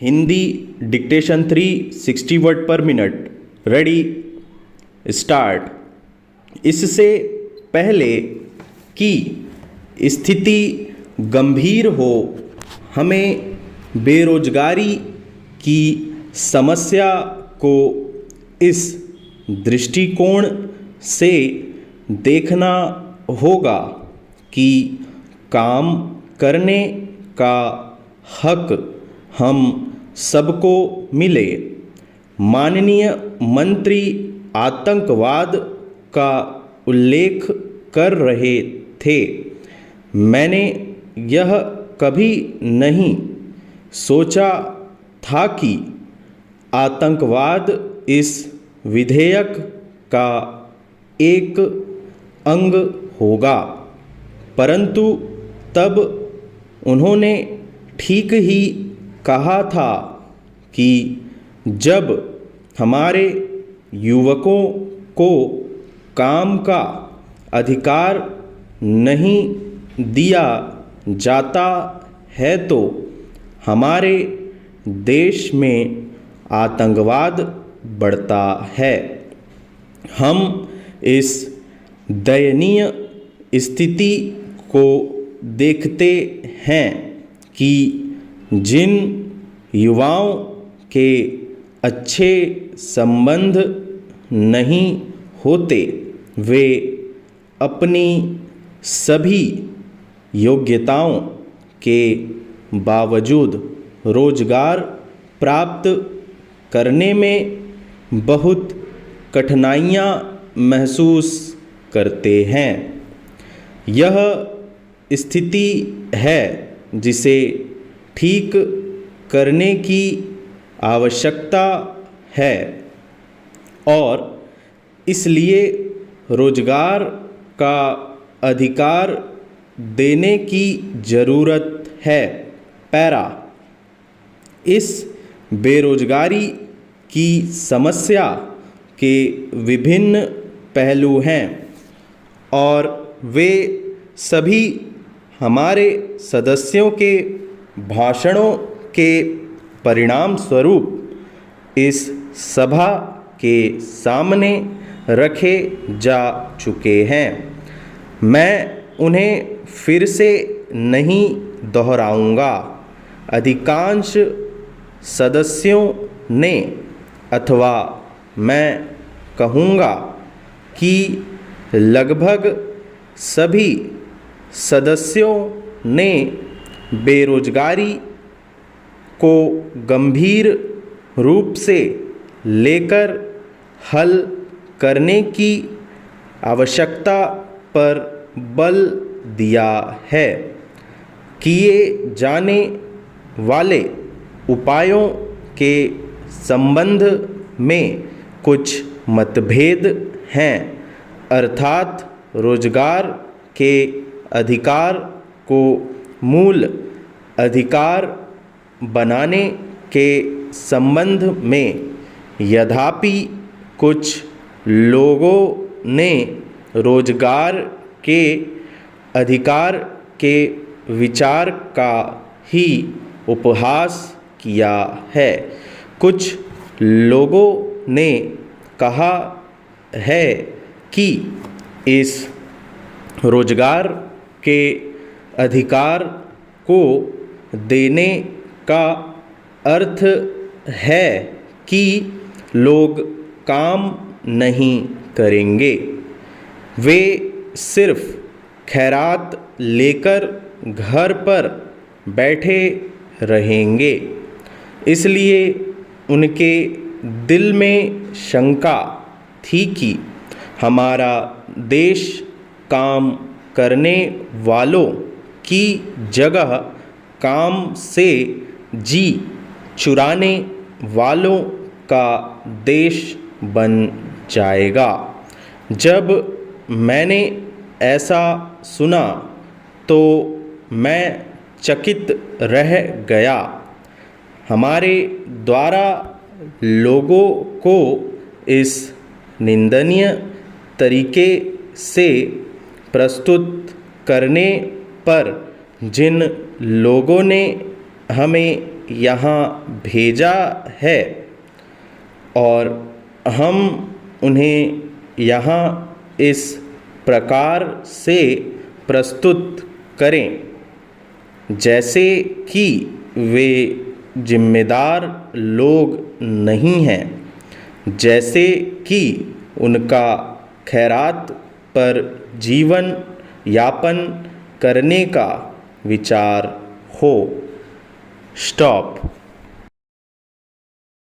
Hindi dictation 360 word पर minute. Ready start. इससे पहले कि स्थिति गंभीर हो, हमें बेरोजगारी की समस्या को इस दृष्टिकोण से देखना होगा कि काम करने का हक हम सबको मिले। माननीय मंत्री आतंकवाद का उल्लेख कर रहे थे। मैंने यह कभी नहीं सोचा था कि आतंकवाद इस विधेयक का एक अंग होगा, परंतु तब उन्होंने ठीक ही कहा था कि जब हमारे युवकों को काम का अधिकार नहीं दिया जाता है तो हमारे देश में आतंकवाद बढ़ता है। हम इस दयनीय स्थिति को देखते हैं कि जिन युवाओं के अच्छे संबंध नहीं होते, वे अपनी सभी योग्यताओं के बावजूद रोजगार प्राप्त करने में बहुत कठिनाइयाँ महसूस करते हैं। यह स्थिति है जिसे ठीक करने की आवश्यकता है और इसलिए रोजगार का अधिकार देने की ज़रूरत है। पैरा। इस बेरोजगारी की समस्या के विभिन्न पहलू हैं और वे सभी हमारे सदस्यों के भाषणों के परिणाम स्वरूप इस सभा के सामने रखे जा चुके हैं। मैं उन्हें फिर से नहीं दोहराऊंगा। अधिकांश सदस्यों ने, अथवा मैं कहूँगा कि लगभग सभी सदस्यों ने बेरोजगारी को गंभीर रूप से लेकर हल करने की आवश्यकता पर बल दिया है। किए जाने वाले उपायों के संबंध में कुछ मतभेद हैं, अर्थात रोजगार के अधिकार को मूल अधिकार बनाने के संबंध में। यद्यपि कुछ लोगों ने रोजगार के अधिकार के विचार का ही उपहास किया है। कुछ लोगों ने कहा है कि इस रोजगार के अधिकार को देने का अर्थ है कि लोग काम नहीं करेंगे, वे सिर्फ खैरात लेकर घर पर बैठे रहेंगे। इसलिए उनके दिल में शंका थी कि हमारा देश काम करने वालों की जगह काम से जी चुराने वालों का देश बन जाएगा। जब मैंने ऐसा सुना तो मैं चकित रह गया। हमारे द्वारा लोगों को इस निंदनीय तरीके से प्रस्तुत करने पर जिन लोगों ने हमें यहाँ भेजा है और हम उन्हें यहाँ इस प्रकार से प्रस्तुत करें जैसे कि वे जिम्मेदार लोग नहीं हैं, जैसे कि उनका खैरात पर जीवन यापन करने का विचार हो। स्टॉप।